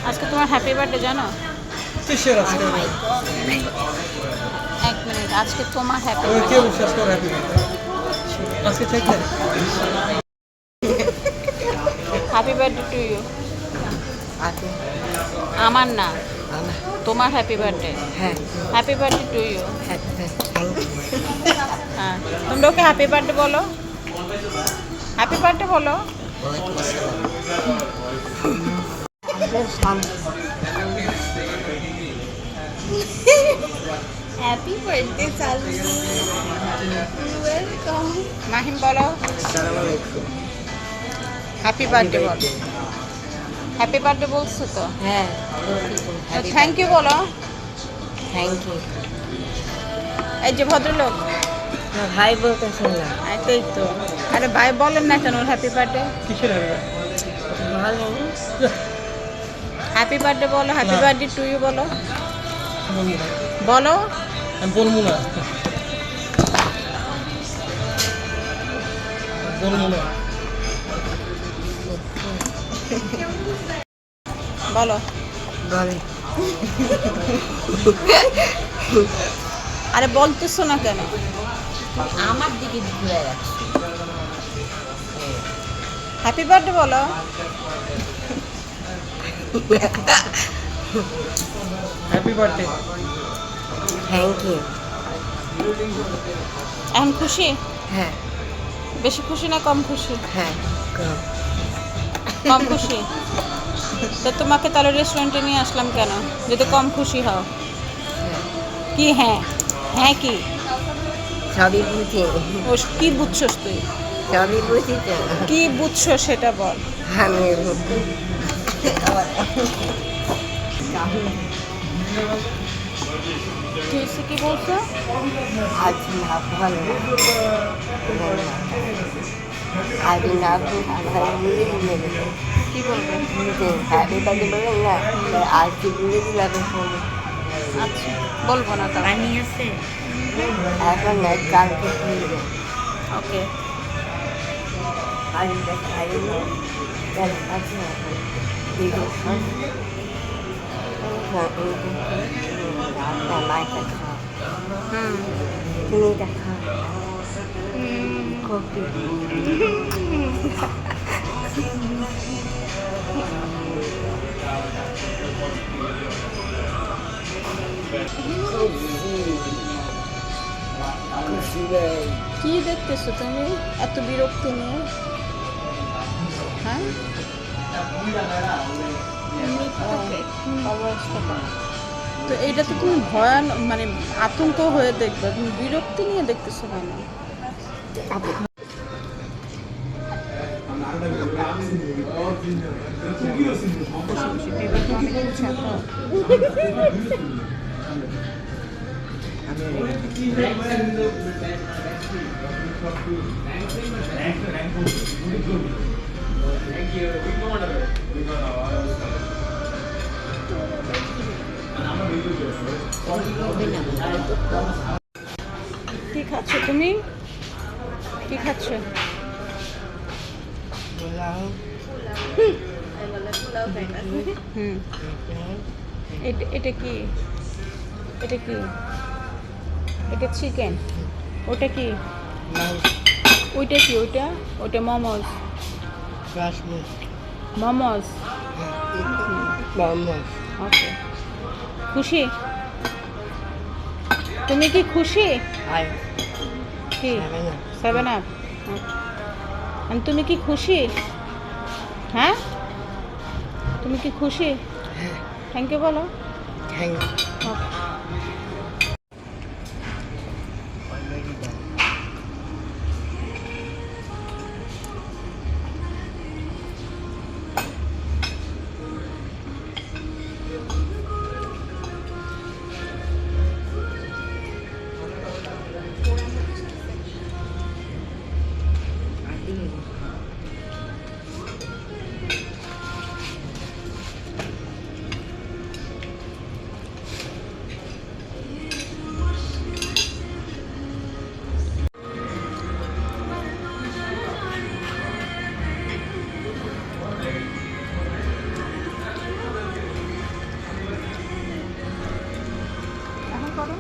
আজকে তোমার happy birthday জানো? কিসের আজকে? এক মিনিট, আজকে তোমার হ্যাপি ওই কে বার্থডে। বিশ্বাস করে হ্যাপি বার্থডে? আজকে ঠিক না? Happy birthday to you. আছে আমার না, আমার তোমার হ্যাপি বার্থডে। হ্যাঁ হ্যাপি বার্থডে টু ইউ। হ্যাঁ হ্যাঁ, তোমরা ওকে হ্যাপি বার্থডে বলো। হ্যাপি বার্থডে বলো। Happy birthday, Salu. Welcome. Mahim বলো আসসালামু আলাইকুম হ্যাপি বার্থডে বলো। হ্যাপি বার্থডে বলছো তো, হ্যাঁ থ্যাংক ইউ বলো। থ্যাংক ইউ এই যে ভদ্রলোক, না ভাই বলতেছেন না এই তো। আরে ভাই বলেন না কেন হ্যাপি বার্থডে? কিসের হ্যাপি ভালো হ্যাপি বার্থডে বলো, হ্যাপি না। বার্থডে টু ইউ বলো। বার্থডে? বলো আমি বলবো না, বলবো না। বলো। বলে আরে বলতেছো না কেন? আমার দিকে ঘুরে যাচ্ছে হ্যাপি বার্থডে বলো। Happy birthday. থ্যাংক ইউ এখন খুশি? হ্যাঁ বেশি খুশি না কম খুশি? হ্যাঁ কম। কম খুশি। তো তোমাকে তাহলে রেস্টুরেন্টে নিয়ে আসলাম কেন, যদি কম খুশি হও? হ্যাঁ। কি হ্যাঁ? হ্যাঁ কি? সবই বুঝি ও কি বুঝছস তুই? সবই বুঝি তো কি বুঝছো সেটা বল। আমি কি হয়েছে, কি বলছো? আজ না ভালো আজ না ভালো বুঝে দিলে কি বলবে? হ্যাপি বার্থডে বললেন না আজ কি বুঝে দিলাম আচ্ছা, বলবো না তাও। পানি আছে এখন না কালকে খুলবে ওকে। পানিটা খাইয়ে আছে মাইটা খাও হুম। চিনিটা খাও কফি কি দেখতেছো তুমি এত বিরক্তি নিয়ে? হ্যাঁ, অবস্থা। তো এইটা তো তুমি ভয়ানক, মানে আতঙ্ক হয়ে দেখবে, তুমি বিরক্তি নিয়ে দেখতেছো কেন? কি খাচ্ছ তুমি? কি খাচ্ছ? হুম। এটা কি? এটা কি? এটা চিকেন। ওটা কি? ওইটা কি? ওইটা ওটা মোমোজ। মোমোজ। ওকে। খুশি? তুমি কি খুশি? কি? 7 আপ। তুমি কি খুশি? হ্যাঁ, তুমি কি খুশি? থ্যাংক ইউ বলো। থ্যাংক ওকে। করো